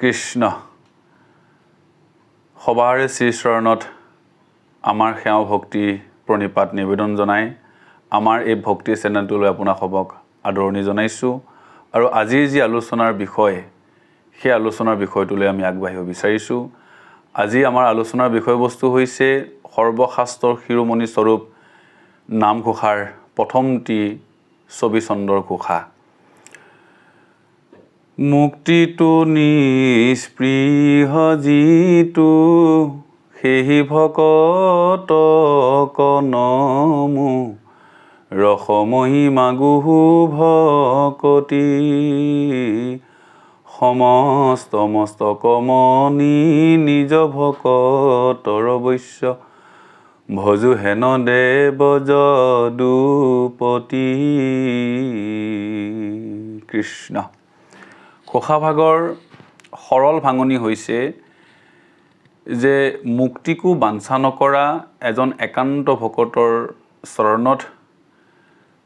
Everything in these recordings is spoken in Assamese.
কৃষ্ণ সবাৰে শ্ৰীচৰণত আমাৰ সেৱা ভক্তি প্ৰণিপাত নিবেদন জনাই আমাৰ এই ভক্তি চেনেলটোলৈ আপোনাক সবক আদৰণি জনাইছোঁ আৰু আজিৰ যি আলোচনাৰ বিষয় সেই আলোচনাৰ বিষয়টোলৈ আমি আগবাঢ়িব বিচাৰিছোঁ। আজি আমাৰ আলোচনাৰ বিষয়বস্তু হৈছে সৰ্বশাস্ত্ৰৰ শিৰোমণি স্বৰূপ নামঘোষাৰ প্ৰথমটি ছবিচন্দৰ ঘোষা। মুক্তিটো নিস্পৃহ যিটো সেই ভকতক নমো ৰসমহিমা গুহু ভকতি সমস্ত মস্তক মণি নিজ ভকতৰ বৈশ্য ভজু হেন দেৱ যদুপতি। কৃষ্ণ ঘোষাভাগৰ সৰল ভাঙনি হৈছে যে মুক্তিকো বাঞ্ছা নকৰা এজন একান্ত ভকতৰ চৰণত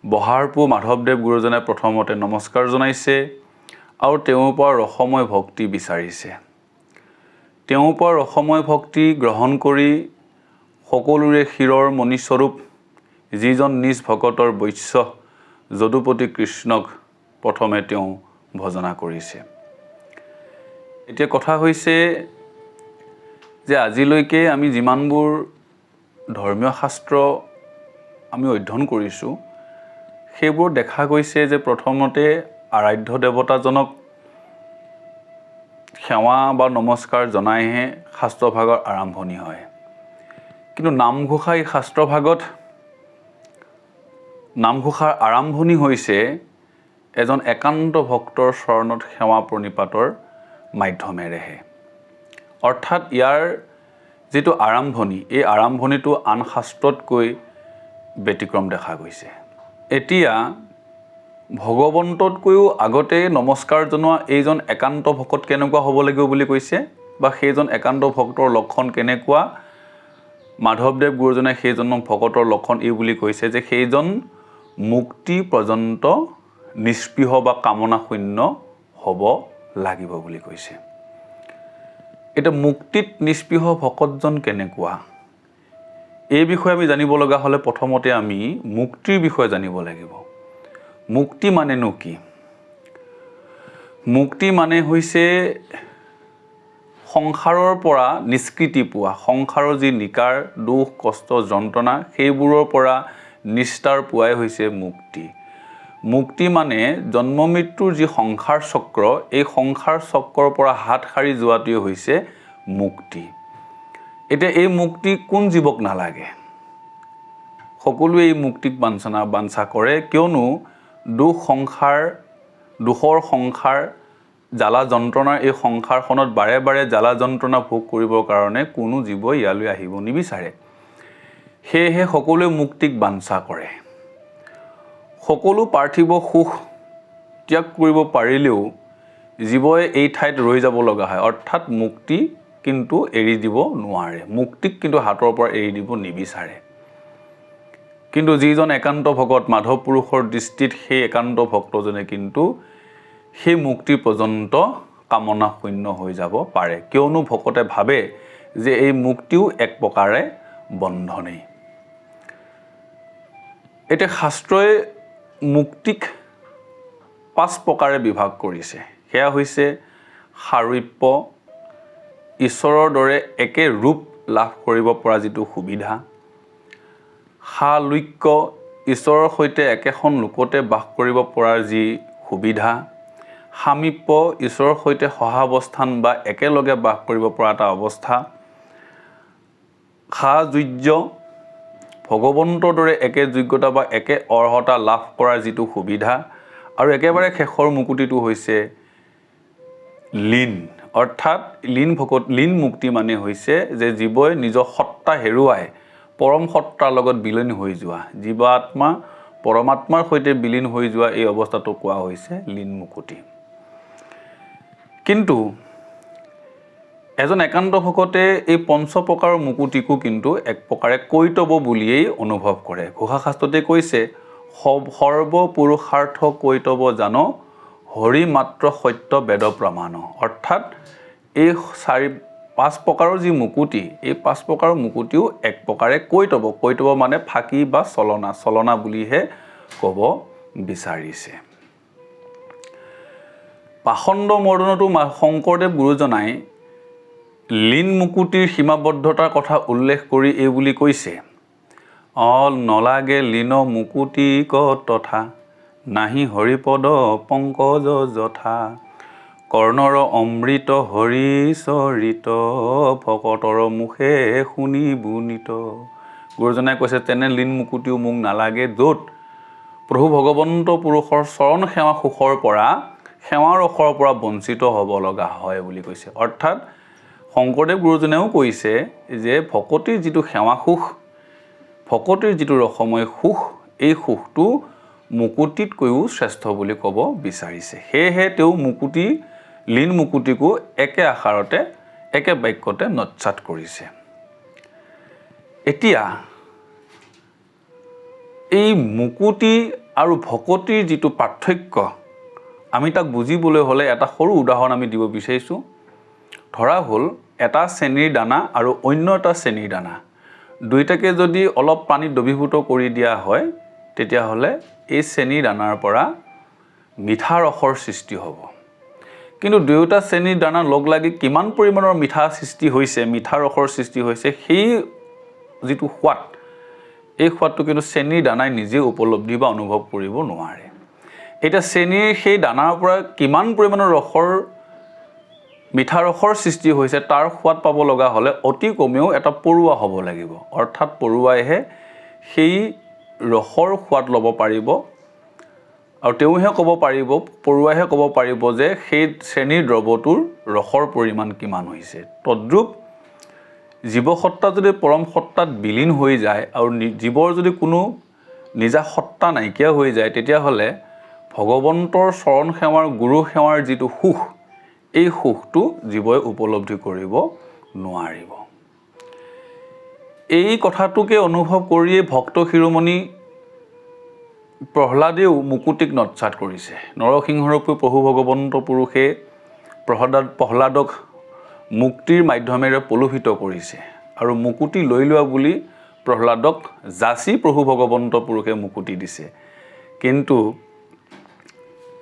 বহাৰপু মাধৱদেৱ গুৰুজনে প্ৰথমতে নমস্কাৰ জনাইছে আৰু তেওঁৰ পৰা ৰসময় ভক্তি বিচাৰিছে। তেওঁৰ পৰা ৰসময় ভক্তি গ্ৰহণ কৰি সকলোৰে শিৰৰ মণিস্বৰূপ যিজন নিজ ভকতৰ বৈশ্য যদুপতি কৃষ্ণক প্ৰথমে তেওঁ ভজনা কৰিছে। এতিয়া কথা হৈছে যে আজিলৈকে আমি যিমানবোৰ ধৰ্মীয় শাস্ত্ৰ আমি অধ্যয়ন কৰিছোঁ সেইবোৰ দেখা গৈছে যে প্ৰথমতে আৰাধ্য দেৱতাজনক সেৱা বা নমস্কাৰ জনাইহে শাস্ত্ৰভাগৰ আৰম্ভণি হয়। কিন্তু নামঘোষা এই শাস্ত্ৰভাগত নামঘোষাৰ আৰম্ভণি হৈছে এজন একান্ত ভক্তৰ চৰণত সেৱা প্ৰণিপাতৰ মাধ্যমেৰেহে। অৰ্থাৎ ইয়াৰ যিটো আৰম্ভণি এই আৰম্ভণিটো আন শাস্ত্ৰতকৈ ব্যতিক্ৰম দেখা গৈছে। এতিয়া ভগৱন্ততকৈও আগতে নমস্কাৰ জনোৱা এইজন একান্ত ভকত কেনেকুৱা হ'ব লাগিব বুলি কৈছে বা সেইজন একান্ত ভক্তৰ লক্ষণ কেনেকুৱা মাধৱদেৱ গুৰুজনে সেইজন ভকতৰ লক্ষণ এই বুলি কৈছে যে সেইজন মুক্তি পৰ্যন্ত নিস্পৃহ বা কামনা শূন্য হ'ব লাগিব বুলি কৈছে। এতিয়া মুক্তিত নিস্পৃহ ভকতজন কেনেকুৱা এই বিষয়ে আমি জানিব লগা হ'লে প্ৰথমতে আমি মুক্তিৰ বিষয়ে জানিব লাগিব। মুক্তি মানেনো কি? মুক্তি মানে হৈছে সংসাৰৰ পৰা নিষ্কৃতি পোৱা, সংসাৰৰ যি নিকাৰ দুখ কষ্ট যন্ত্ৰণা সেইবোৰৰ পৰা নিস্তাৰ পোৱাই হৈছে মুক্তি। মুক্তি মানে জন্ম মৃত্যুৰ যি সংসাৰ চক্ৰ এই সংসাৰ চক্ৰৰ পৰা হাত সাৰি যোৱাটোৱে হৈছে মুক্তি। এতিয়া এই মুক্তি কোন জীৱক নালাগে? সকলোৱে এই মুক্তিক বাঞ্ছা কৰে, কিয়নো দুখৰ সংসাৰ জ্বালা যন্ত্ৰণাৰ এই সংসাৰখনত বাৰে বাৰে জ্বালা যন্ত্ৰণা ভোগ কৰিবৰ কাৰণে কোনো জীৱই ইয়ালৈ আহিব নিবিচাৰে। সেয়েহে সকলোৱে মুক্তিক বাঞ্ছা কৰে। সকলো পাৰ্থিৱ সুখ ত্যাগ কৰিব পাৰিলেও জীৱই এই ঠাইত ৰৈ যাব লগা হয়। অৰ্থাৎ মুক্তি কিন্তু এৰি দিব নোৱাৰে, মুক্তিক কিন্তু হাতৰ পৰা এৰি দিব নিবিচাৰে। কিন্তু যিজন একান্ত ভকত মাধৱ পুৰুষৰ দৃষ্টিত সেই একান্ত ভক্তজনে কিন্তু সেই মুক্তি পৰ্যন্ত কামনা শূন্য হৈ যাব পাৰে, কিয়নো ভকতে ভাবে যে এই মুক্তিও এক প্ৰকাৰে বন্ধনেই। এতিয়া শাস্ত্ৰই মুক্তিক 5 প্ৰকাৰে বিভাগ কৰিছে। সেয়া হৈছে সাৰূপ্য, ঈশ্বৰৰ দৰে একে ৰূপ লাভ কৰিব পৰা যিটো সুবিধা; সালোক্য, ঈশ্বৰৰ সৈতে একেখন লোকতে বাস কৰিব পৰাৰ যি সুবিধা; সামীপ্য, ঈশ্বৰৰ সৈতে সহাৱস্থান বা একেলগে বাস কৰিব পৰা এটা অৱস্থা; সাযুজ্য, ভগৱন্তৰ দৰে একে যোগ্যতা বা একে অৰ্হতা লাভ কৰাৰ যিটো সুবিধা; আৰু একেবাৰে শেষৰ মুকুতিটো হৈছে লীন। অৰ্থাৎ লীন মুক্তি মানে হৈছে যে জীৱই নিজৰ সত্তা হেৰুৱাই পৰম সত্তাৰ লগত বিলীন হৈ যোৱা, জীৱাত্মা পৰমাত্মাৰ সৈতে বিলীন হৈ যোৱা এই অৱস্থাটো কোৱা হৈছে লীন মুকুতি। কিন্তু এজন একান্ত ভকতে এই 5 প্ৰকাৰৰ মুকুতিকো কিন্তু এক প্ৰকাৰে কৈতব বুলিয়েই অনুভৱ কৰে। ঘোষাশাস্ত্ৰতে কৈছে সৰ্বপুৰুষাৰ্থ কৈতব জান হৰি মাত্ৰ সত্য বেদ প্ৰমাণ। অৰ্থাৎ এই 5 প্ৰকাৰৰ যি মুকুতি, এই 5 প্ৰকাৰৰ মুকুতিও এক প্ৰকাৰে কৈতব মানে ফাঁকি বা চলনা বুলিহে ক'ব বিচাৰিছে। পাখণ্ড মৰ্দনতো শংকৰদেৱ গুৰুজনাই লীন মুকুতিৰ সীমাবদ্ধতাৰ কথা উল্লেখ কৰি এই বুলি কৈছে, নলাগে লীন মুকুতি তথা নাহি হৰিপদ পংকজ যথা কৰ্ণৰ অমৃত হৰি চৰিত ভকতৰ মুখে শুনি বুনিত। গুৰুজনাই কৈছে তেনে লীন মুকুতিও মোক নালাগে, য'ত প্ৰভু ভগৱন্ত পুৰুষৰ চৰণ সেৱা সুখৰ পৰা সেৱা ৰসৰ পৰা বঞ্চিত হ'ব লগা হয় বুলি কৈছে। অৰ্থাৎ শংকৰদেৱ গুৰুজনেও কৈছে যে ভকতিৰ যিটো সেৱা সুখ, ভকতিৰ যিটো ৰসময় সুখ, এই সুখটো মুকুতিতকৈও শ্ৰেষ্ঠ বুলি ক'ব বিচাৰিছে। সেয়েহে তেওঁ লীন মুকুতিকো একে আষাৰতে একে বাক্যতে নৎসাত কৰিছে। এতিয়া এই মুকুতি আৰু ভকতিৰ যিটো পাৰ্থক্য, আমি তাক বুজিবলৈ হ'লে এটা সৰু উদাহৰণ আমি দিব বিচাৰিছোঁ। ধৰা হ'ল এটা চেনিৰ দানা আৰু অন্য এটা চেনিৰ দানা, দুইটাকে যদি অলপ পানীত দ্ৰৱীভূত কৰি দিয়া হয়, তেতিয়াহ'লে এই চেনিৰ দানাৰ পৰা মিঠা ৰসৰ সৃষ্টি হ'ব। কিন্তু দুয়োটা চেনিৰ দানা লগ লাগি কিমান পৰিমাণৰ মিঠা ৰসৰ সৃষ্টি হৈছে, সেই যিটো সোৱাদ, এই সোৱাদটো কিন্তু চেনিৰ দানাই নিজে উপলব্ধি বা অনুভৱ কৰিব নোৱাৰে। এতিয়া চেনিৰ সেই দানাৰ পৰা কিমান পৰিমাণৰ মিঠা ৰসৰ সৃষ্টি হৈছে তাৰ সোৱাদ পাব লগা হ'লে অতি কমেও এটা পৰুৱা হ'ব লাগিব। অৰ্থাৎ পৰুৱাইহে সেই ৰসৰ সোৱাদ ল'ব পাৰিব, আৰু তেওঁহে পৰুৱাইহে ক'ব পাৰিব যে সেই শ্ৰেণীৰ দ্ৰৱটোৰ ৰসৰ পৰিমাণ কিমান হৈছে। তদ্ৰূপ জীৱসত্তা যদি পৰম সত্তাত বিলীন হৈ যায় আৰু জীৱৰ যদি কোনো নিজা সত্তা নাইকিয়া হৈ যায়, তেতিয়াহ'লে ভগৱন্তৰ চৰণ সেৱাৰ গুৰু সেৱাৰ যিটো সুখ, এই সুখটো জীৱই উপলব্ধি কৰিব নোৱাৰিব। এই কথাটোকে অনুভৱ কৰিয়েই ভক্ত শিৰোমণি প্ৰহ্লাদেও মুকুতিক নৎসাত কৰিছে। নৰসিংহৰূপী প্ৰভু ভগৱন্ত পুৰুষে প্ৰহ্লাদক মুক্তিৰ মাধ্যমেৰে প্ৰলোভিত কৰিছে আৰু মুকুতি লৈ লোৱা বুলি প্ৰহ্লাদক যাচি প্ৰভু ভগৱন্ত পুৰুষে মুকুতি দিছে। কিন্তু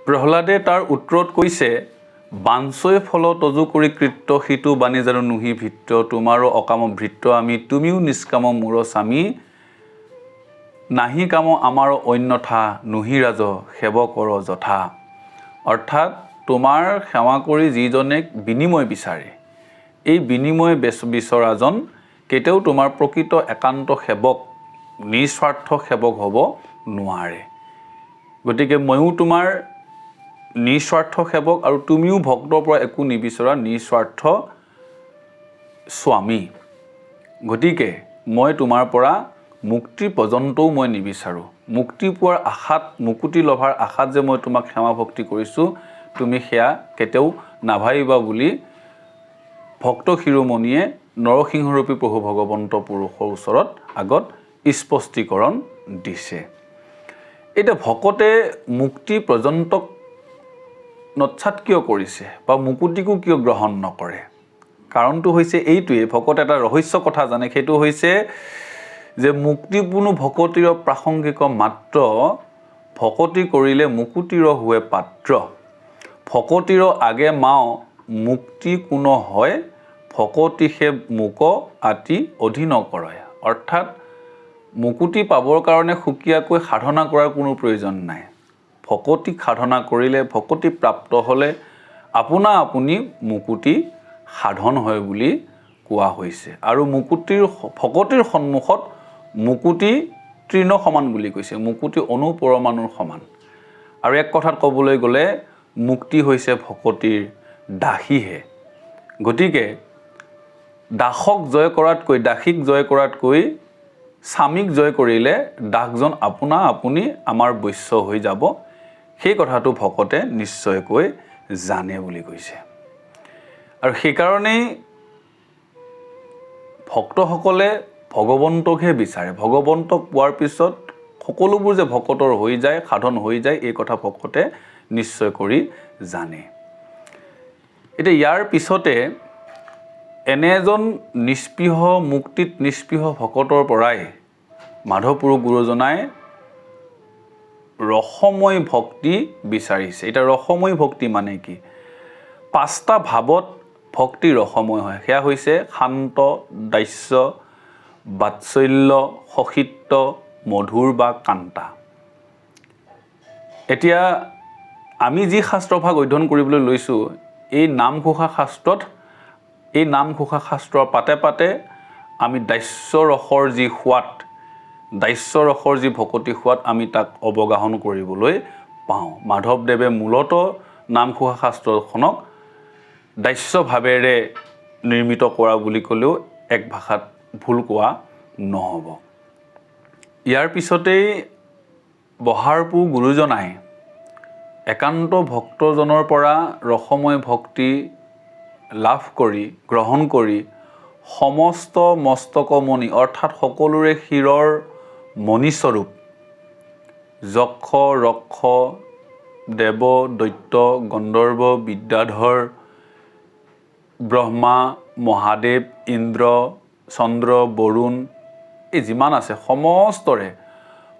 প্ৰহ্লাদে তাৰ উত্তৰত কৈছে, বাঞ্ছৈ ফল তজু কৰি কৃত্য সিটো বাণী জানো নুহি ভিত্ত, তোমাৰো অকাম ভৃত্য আমি তুমিও নিষ্কাম মূৰ স্বামী, নাহি কাম আমাৰ অন্যথা নুহি ৰাজ সেৱকৰ যথা। অৰ্থাৎ তোমাৰ সেৱা কৰি যিজনে বিনিময় বিচাৰে, এই বিনিময় বিচৰাজন কেতিয়াও তোমাৰ প্ৰকৃত একান্ত সেৱক, নিস্বাৰ্থ সেৱক হ'ব নোৱাৰে। গতিকে ময়ো তোমাৰ নিস্বাৰ্থ সেৱক আৰু তুমিও ভক্তৰ পৰা একো নিবিচৰা নিস্বাৰ্থ স্বামী। গতিকে মই তোমাৰ পৰা মুক্তি পৰ্যন্তও মই নিবিচাৰোঁ। মুক্তি পোৱাৰ আশাত, মুকুতি লভাৰ আশাত যে মই তোমাক সেৱা ভক্তি কৰিছোঁ, তুমি সেয়া কেতিয়াও নাভাবিবা বুলি ভক্ত শিৰোমণিয়ে নৰসিংহৰূপী প্ৰভু ভগৱন্ত পুৰুষৰ ওচৰত আগত স্পষ্টীকৰণ দিছে। এতিয়া ভকতে মুক্তি পৰ্যন্তক নৎসাত কিয় কৰিছে বা মুকুতিকো কিয় গ্ৰহণ নকৰে? কাৰণটো হৈছে এইটোৱেই, ভকতে এটা ৰহস্য কথা জানে, সেইটো হৈছে যে মুক্তিপূৰ্ণ ভকতিৰ প্ৰাসংগিক মাত্ৰ, ভকতি কৰিলে মুকুতিৰ হুৱে পাত্ৰ, ভকতিৰ আগে মাও মুক্তি কোনো হয়, ভকতি সে মোক আতি অধীন কৰে। অৰ্থাৎ মুকুতি পাবৰ কাৰণে সুকীয়াকৈ সাধনা কৰাৰ কোনো প্ৰয়োজন নাই। ভকতিক সাধনা কৰিলে, ভকতি প্ৰাপ্ত হ'লে আপোনা আপুনি মুকুতি সাধন হয় বুলি কোৱা হৈছে। আৰু ভকতিৰ সন্মুখত মুকুতি তৃণ সমান বুলি কৈছে, মুকুতি অনুপৰমাণুৰ সমান। আৰু এক কথাত ক'বলৈ গ'লে মুক্তি হৈছে ভকতিৰ দাসীহে। গতিকে দাসীক জয় কৰাতকৈ স্বামীক জয় কৰিলে দাসজন আপোনা আপুনি আমাৰ বৈশ্য হৈ যাব, সেই কথাটো ভকতে নিশ্চয়কৈ জানে বুলি কৈছে। আৰু সেইকাৰণেই ভক্তসকলে ভগৱন্তকহে বিচাৰে। ভগৱন্তক পোৱাৰ পিছত সকলোবোৰ যে ভকতৰ হৈ যায়, সাধন হৈ যায়, এই কথা ভকতে নিশ্চয় কৰি জানে। এতিয়া ইয়াৰ পিছতে এনে এজন নিস্পৃহ মুক্তিত নিস্পৃহ ভকতৰ পৰাই মাধৱ পুৰুষ গুৰুজনাই ৰসময় ভক্তি বিচাৰিছে। এতিয়া ৰসময় ভক্তি মানে কি? 5টা ভাৱত ভক্তি ৰসময় হয়। সেয়া হৈছে শান্ত, দাস্য, বাৎসল্য, সখিত্ব, মধুৰ বা কান্তা। এতিয়া আমি যি শাস্ত্ৰভাগ অধ্যয়ন কৰিবলৈ লৈছোঁ, এই নামঘোষা শাস্ত্ৰত, এই নামঘোষা শাস্ত্ৰৰ পাতে পাতে আমি দাস্য ৰসৰ যি সোৱাদ, দাস্য ৰসৰ যি ভকতি সোৱাদ আমি তাক অৱগাহন কৰিবলৈ পাওঁ। মাধৱদেৱে মূলতঃ নামঘোষা শাস্ত্ৰখনক দাস্য ভাৱেৰে নিৰ্মিত কৰা বুলি ক'লেও এক ভাষাত ভুল কোৱা নহ'ব। ইয়াৰ পিছতেই বহাৰপু গুৰুজনাই একান্ত ভক্তজনৰ পৰা ৰসময় ভক্তি লাভ কৰি গ্ৰহণ কৰি সমস্ত মস্তকমণি অৰ্থাৎ সকলোৰে শিৰৰ মণিস্বৰূপ যক্ষ, ৰক্ষ, দেৱ, দৈত্য, গন্ধৰ্ব, বিদ্যাধৰ, ব্ৰহ্মা, মহাদেৱ, ইন্দ্ৰ, চন্দ্ৰ, বৰুণ, এই যিমান আছে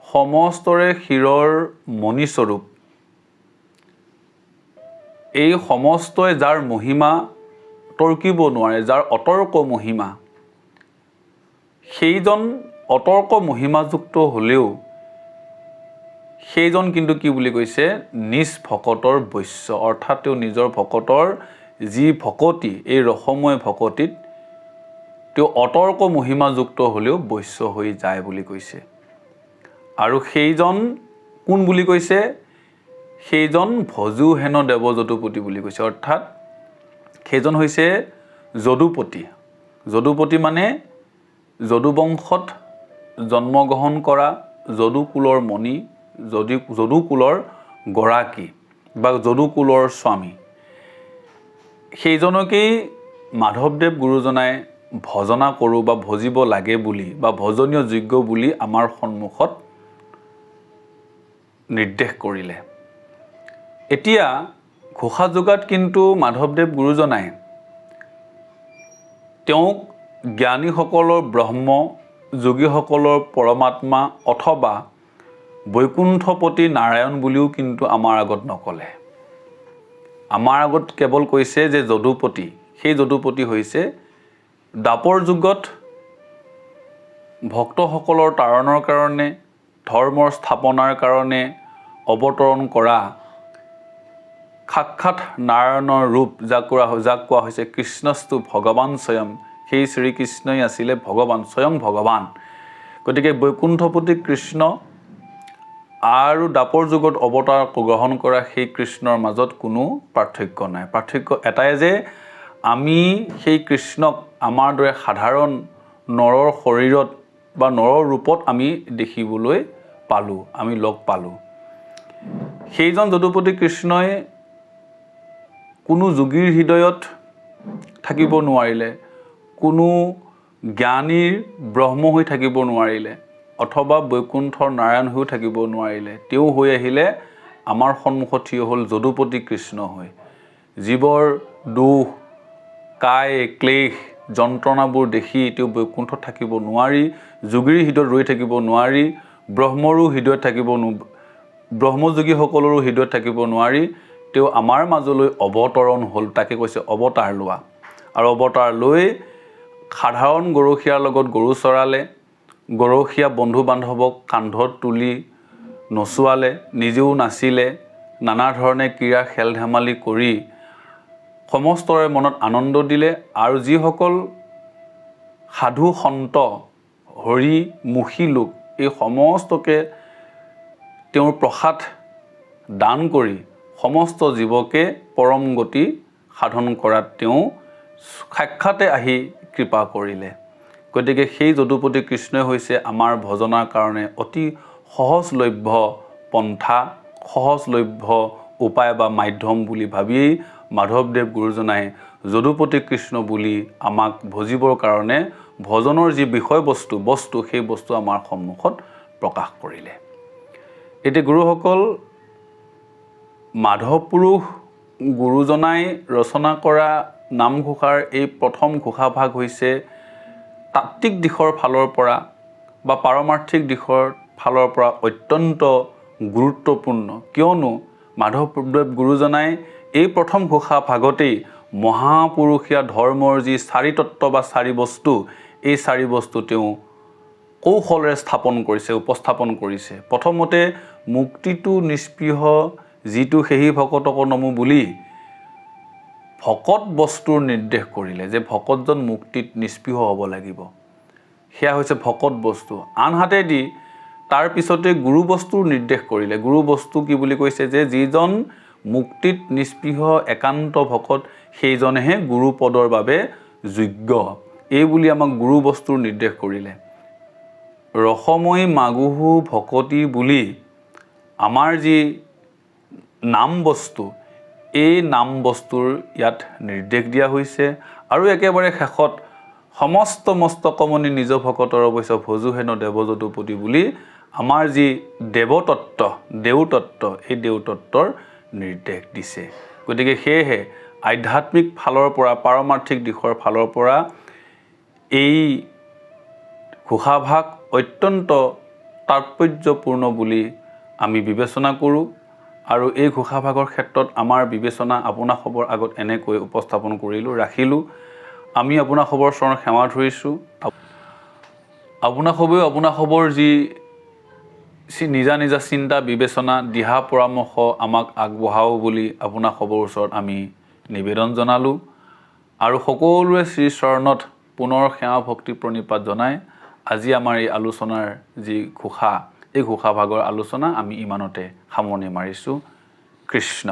সমস্তৰে শিৰৰ মণিস্বৰূপ। এই সমস্তই যাৰ মহিমা তৰ্কিব নোৱাৰে, যাৰ অতৰ্ক মহিমা, সেইজন অতৰ্ক মহিমাযুক্ত হ'লেও সেইজন কিন্তু কি বুলি কৈছে? নিজ ভকতৰ বৈশ্য, অৰ্থাৎ তেওঁ নিজৰ ভকতৰ যি ভকতি, এই ৰসময় ভকতিত তেওঁ অতৰ্ক মহিমাযুক্ত হ'লেও বৈশ্য হৈ যায় বুলি কৈছে। আৰু সেইজন কোন বুলি কৈছে? সেইজন ভজু হেন দেৱ যদুপতি বুলি কৈছে। অৰ্থাৎ সেইজন হৈছে যদুপতি। যদুপতি মানে যদুবংশত জন্মগ্ৰহণ কৰা যদুকুলৰ মণি, যদুকুলৰ গৰাকী বা যদুকুলৰ স্বামী। সেইজনকেই মাধৱদেৱ গুৰুজনাই ভজনা কৰোঁ বা ভজিব লাগে বুলি বা ভজনীয় যোগ্য বুলি আমাৰ সন্মুখত নিৰ্দেশ কৰিলে। এতিয়া ঘোষাযোগাত কিন্তু মাধৱদেৱ গুৰুজনাই তেওঁক জ্ঞানীসকলৰ ব্ৰহ্ম, যোগীসকলৰ পৰমাত্মা অথবা বৈকুণ্ঠপতি নাৰায়ণ বুলিও কিন্তু আমাৰ আগত নকলে। আমাৰ আগত কেৱল কৈছে যে যদুপতি। সেই যদুপতি হৈছে দ্বাপৰ যুগত ভক্তসকলৰ তাৰণৰ কাৰণে, ধৰ্মৰ স্থাপনাৰ কাৰণে অৱতৰণ কৰা সাক্ষাৎ নাৰায়ণৰ ৰূপ, যাক কোৱা হৈছে কৃষ্ণস্তু ভগৱান স্বয়ং। সেই শ্ৰীকৃষ্ণই আছিলে ভগৱান, স্বয়ং ভগৱান। গতিকে বৈকুণ্ঠপতি কৃষ্ণ আৰু দ্বাপৰ যুগত অৱতাৰ গ্ৰহণ কৰা সেই কৃষ্ণৰ মাজত কোনো পাৰ্থক্য নাই। পাৰ্থক্য এটাই যে আমি সেই কৃষ্ণক আমাৰ দৰে সাধাৰণ নৰৰ শৰীৰত বা নৰৰ ৰূপত আমি দেখিবলৈ পালোঁ, আমি লগ পালোঁ। সেইজন যদুপতি কৃষ্ণই কোনো যোগীৰ হৃদয়ত থাকিব নোৱাৰিলে, কোনো জ্ঞানীৰ ব্ৰহ্ম হৈ থাকিব নোৱাৰিলে, অথবা বৈকুণ্ঠৰ নাৰায়ণ হৈও থাকিব নোৱাৰিলে। তেওঁ হৈ আহিলে আমাৰ সন্মুখত থিয় হ'ল যদুপতি কৃষ্ণ হৈ। জীৱৰ দুখ, কায়, ক্লেশ, যন্ত্ৰণাবোৰ দেখি তেওঁ বৈকুণ্ঠত থাকিব নোৱাৰি, যোগীৰ হৃদয়ত ৰৈ থাকিব নোৱাৰি, ব্ৰহ্মযোগীসকলৰো হৃদয়ত থাকিব নোৱাৰি তেওঁ আমাৰ মাজলৈ অৱতৰণ হ'ল। তাকে কৈছে অৱতাৰ লোৱা। আৰু অৱতাৰ লৈ সাধাৰণ গৰখীয়াৰ লগত গৰু চৰালে, গৰখীয়া বন্ধু বান্ধৱক কান্ধত তুলি নচুৱালে, নিজেও নাচিলে, নানা ধৰণে ক্ৰীড়া খেল ধেমালি কৰি সমস্তৰে মনত আনন্দ দিলে। আৰু যিসকল সাধু সন্ত হৰিমুখী লোক, এই সমস্তকে তেওঁৰ প্ৰসাদ দান কৰি সমস্ত জীৱকে পৰম গতি সাধন কৰাত তেওঁ সাক্ষাতে আহি কৃপা কৰিলে। গতিকে সেই যদুপতি কৃষ্ণই হৈছে আমাৰ ভজনাৰ কাৰণে অতি সহজলভ্য পন্থা, সহজলভ্য উপায় বা মাধ্যম বুলি ভাবিয়েই মাধৱদেৱ গুৰুজনাই যদুপতি কৃষ্ণ বুলি আমাক ভজিবৰ কাৰণে ভজনৰ যি বিষয়বস্তু সেই বস্তু আমাৰ সন্মুখত প্ৰকাশ কৰিলে। এতিয়া গুৰুসকল, মাধৱ পুৰুষ গুৰুজনাই ৰচনা কৰা নামঘোষাৰ এই প্ৰথম ঘোষাভাগ হৈছে তাত্ত্বিক দিশৰ ফালৰ পৰা বা পাৰমাৰ্থিক দিশৰ ফালৰ পৰা অত্যন্ত গুৰুত্বপূৰ্ণ, কিয়নো মাধৱদেৱ গুৰুজনাই এই প্ৰথম ঘোষাভাগতেই মহাপুৰুষীয়া ধৰ্মৰ যি চাৰি তত্ত্ব বা চাৰি বস্তু, এই চাৰি বস্তু তেওঁ কৌশলেৰে উপস্থাপন কৰিছে। প্ৰথমতে মুক্তিটো নিস্পৃহ যিটো সেহি ভকতক নমো বুলি ভকত বস্তুৰ নিৰ্দেশ কৰিলে, যে ভকতজন মুক্তিত নিস্পৃহ হ'ব লাগিব, সেয়া হৈছে ভকত বস্তু। আনহাতেদি তাৰ পিছতে গুৰু বস্তুৰ নিৰ্দেশ কৰিলে। গুৰু বস্তু কি বুলি কৈছে, যে যিজন মুক্তিত নিস্পৃহ একান্ত ভকত সেইজনেহে গুৰু পদৰ বাবে যোগ্য, এই বুলি আমাক গুৰু বস্তুৰ নিৰ্দেশ কৰিলে। ৰসময়ী মাগুহু ভকতি বুলি আমাৰ যি নাম বস্তু, এই নাম বস্তুৰ ইয়াত নিৰ্দেশ দিয়া হৈছে। আৰু একেবাৰে শেষত সমস্ত মস্তকমণি নিজ ভকতৰ অৱশ্য ভজু হেন দেৱযদুপতি বুলি আমাৰ যি দেৱতত্ত্ব, দেওতত্ত্ব, এই দেওতত্ত্বৰ নিৰ্দেশ দিছে। গতিকে সেয়েহে আধ্যাত্মিক ফালৰ পৰা, পাৰমাৰ্থিক দিশৰ ফালৰ পৰা এই ঘোষাভাগ অত্যন্ত তাৎপৰ্যপূৰ্ণ বুলি আমি বিবেচনা কৰোঁ। আৰু এই ঘোষাভাগৰ ক্ষেত্ৰত আমাৰ বিবেচনা আপোনাসৱৰ আগত এনেকৈ উপস্থাপন ৰাখিলোঁ। আমি আপোনাসৱৰ চৰণত সেৱা ধৰিছোঁ। আপোনাসৱেও আপোনাসৱৰ যি নিজা নিজা চিন্তা, বিবেচনা, দিহা পৰামৰ্শ আমাক আগবঢ়াও বুলি আপোনাসৱৰ ওচৰত আমি নিবেদন জনালোঁ। আৰু সকলোৱে শ্ৰীচৰণত পুনৰ সেৱা ভক্তি প্ৰণিপাত জনাই আজি আমাৰ এই আলোচনাৰ যি ঘোষা, এই ঘোষাভাগৰ আলোচনা আমি ইমানতে সামৰণি মাৰিছোঁ। কৃষ্ণ।